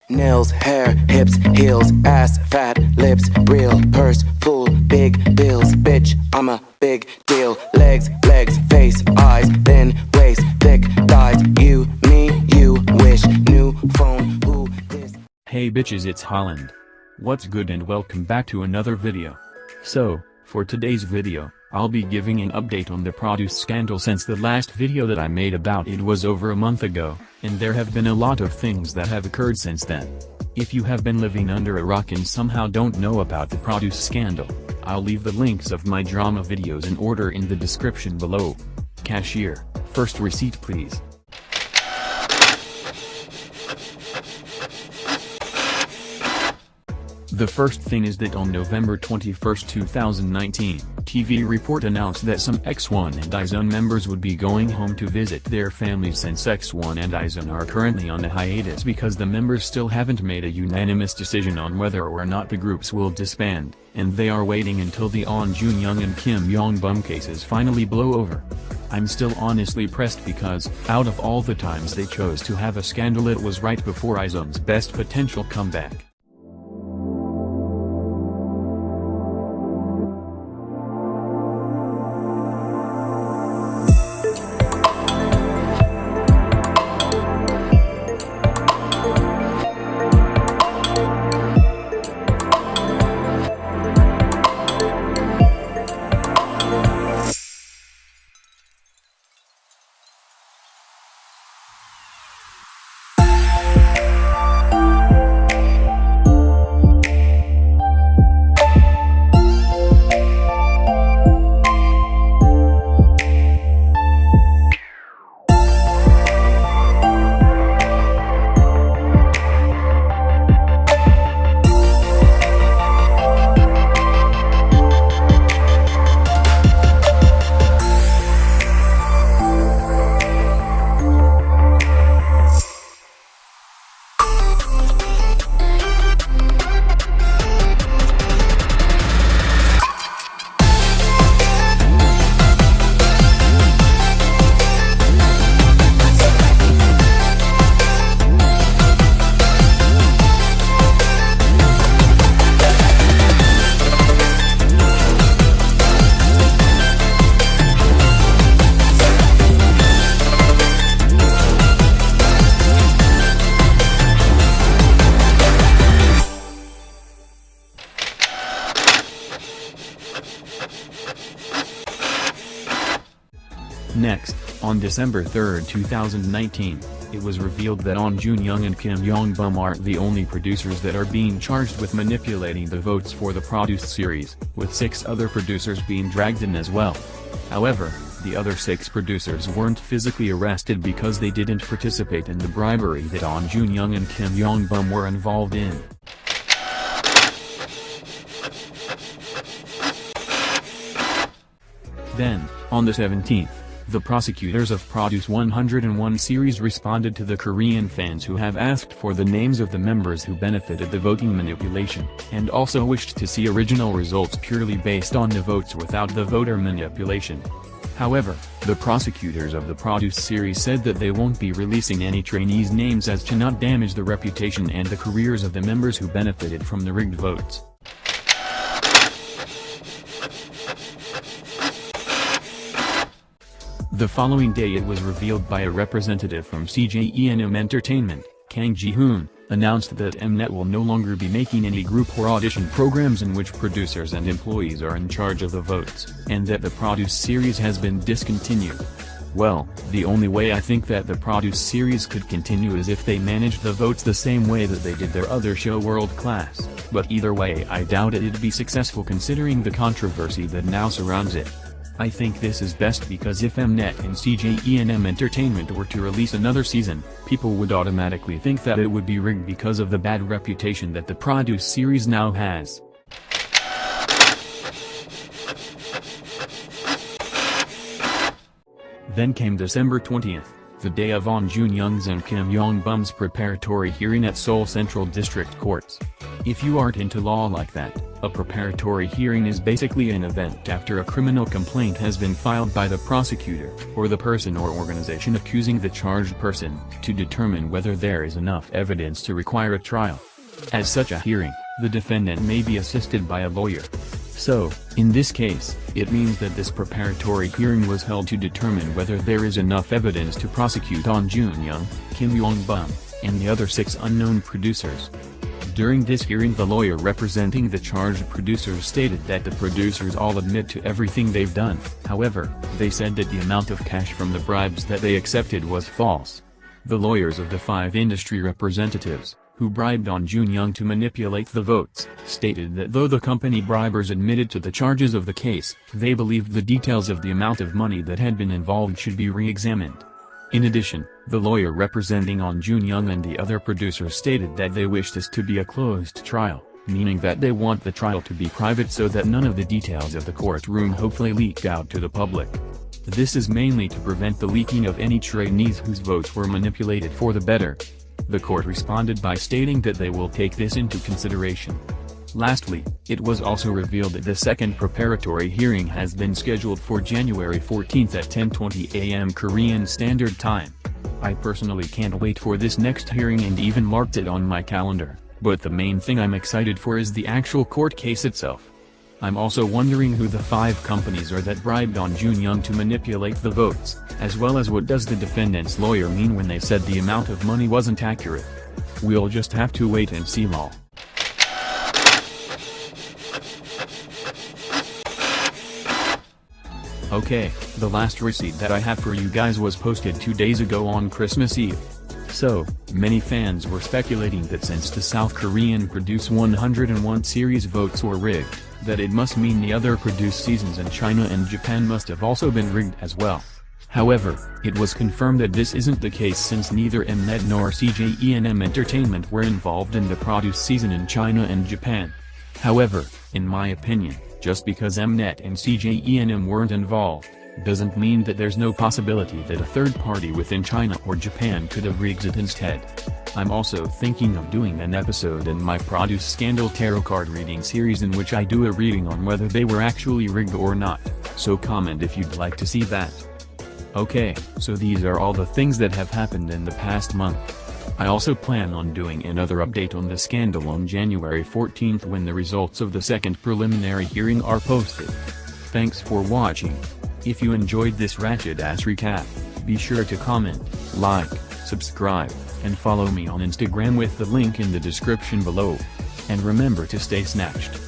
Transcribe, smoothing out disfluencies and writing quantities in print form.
Nails, hair, hips, heels, ass, fat, lips, real, purse, full, big bills, bitch, I'm a big deal. Legs, face, eyes, thin waist, thick thighs. You, me, you, wish, new phone, who, this. Hey bitches, it's Holland. What's good and welcome back to another video. So, for today's video, I'll be giving an update on the produce scandal since the last video that I made about it was over a month ago, and there have been a lot of things that have occurred since then. If you have been living under a rock and somehow don't know about the produce scandal, I'll leave the links of my drama videos in order in the description below. Cashier, first receipt please. The first thing is that on November 21, 2019, TV Report announced that some X1 and I.O.I members would be going home to visit their families since X1 and I.O.I are currently on a hiatus because the members still haven't made a unanimous decision on whether or not the groups will disband, and they are waiting until the On Junyoung and Kim Yong-bum cases finally blow over. I'm still honestly pressed because, out of all the times they chose to have a scandal, it was right before I.O.I's best potential comeback. Next, on December 3, 2019, it was revealed that On Junyoung and Kim Yong-bum aren't the only producers that are being charged with manipulating the votes for the produce series, with 6 other producers being dragged in as well. However, the other 6 producers weren't physically arrested because they didn't participate in the bribery that On Junyoung and Kim Yong-bum were involved in. Then, on the 17th, the prosecutors of Produce 101 series responded to the Korean fans who have asked for the names of the members who benefited the voting manipulation, and also wished to see original results purely based on the votes without the voter manipulation. However, the prosecutors of the Produce series said that they won't be releasing any trainees' names as to not damage the reputation and the careers of the members who benefited from the rigged votes. The following day it was revealed by a representative from CJENM Entertainment, Kang Ji-hoon, announced that Mnet will no longer be making any group or audition programs in which producers and employees are in charge of the votes, and that the Produce series has been discontinued. Well, the only way I think that the Produce series could continue is if they managed the votes the same way that they did their other show World Class, but either way I doubt it'd be successful considering the controversy that now surrounds it. I think this is best because if Mnet and CJENM Entertainment were to release another season, people would automatically think that it would be rigged because of the bad reputation that the Produce series now has. Then came December 20th, the day of On Junyoung's and Kim Yong-bum's preparatory hearing at Seoul Central District Courts. If you aren't into law like that, A preparatory hearing is basically an event after a criminal complaint has been filed by the prosecutor, or the person or organization accusing the charged person, to determine whether there is enough evidence to require a trial. At such a hearing, the defendant may be assisted by a lawyer. So, in this case, it means that this preparatory hearing was held to determine whether there is enough evidence to prosecute On Jun-young, Kim Yong-bum, and the other 6 unknown producers. During this hearing, the lawyer representing the charged producers stated that the producers all admit to everything they've done. However, they said that the amount of cash from the bribes that they accepted was false. The lawyers of the 5 industry representatives, who bribed On Jun-young to manipulate the votes, stated that though the company bribers admitted to the charges of the case, they believed the details of the amount of money that had been involved should be re-examined. In addition, the lawyer representing On Jun-young and the other producers stated that they wish this to be a closed trial, meaning that they want the trial to be private so that none of the details of the courtroom hopefully leak out to the public. This is mainly to prevent the leaking of any trainees whose votes were manipulated for the better. The court responded by stating that they will take this into consideration. Lastly, it was also revealed that the second preparatory hearing has been scheduled for January 14 at 10:20 a.m. Korean Standard Time. I personally can't wait for this next hearing and even marked it on my calendar, but the main thing I'm excited for is the actual court case itself. I'm also wondering who the 5 companies are that bribed On Jun-young to manipulate the votes, as well as what does the defendant's lawyer mean when they said the amount of money wasn't accurate. We'll just have to wait and see lol. Okay, the last receipt that I have for you guys was posted 2 days ago on Christmas Eve. So, many fans were speculating that since the South Korean Produce 101 series votes were rigged, that it must mean the other Produce seasons in China and Japan must have also been rigged as well. However, it was confirmed that this isn't the case since neither Mnet nor CJENM Entertainment were involved in the Produce season in China and Japan. However, in my opinion, just because Mnet and CJENM weren't involved, doesn't mean that there's no possibility that a third party within China or Japan could have rigged it instead. I'm also thinking of doing an episode in my Produce Scandal Tarot Card Reading series in which I do a reading on whether they were actually rigged or not, so comment if you'd like to see that. Okay, so these are all the things that have happened in the past month. I also plan on doing another update on the scandal on January 14th when the results of the second preliminary hearing are posted. Thanks for watching. If you enjoyed this ratchet-ass recap, be sure to comment, like, subscribe, and follow me on Instagram with the link in the description below. And remember to stay snatched.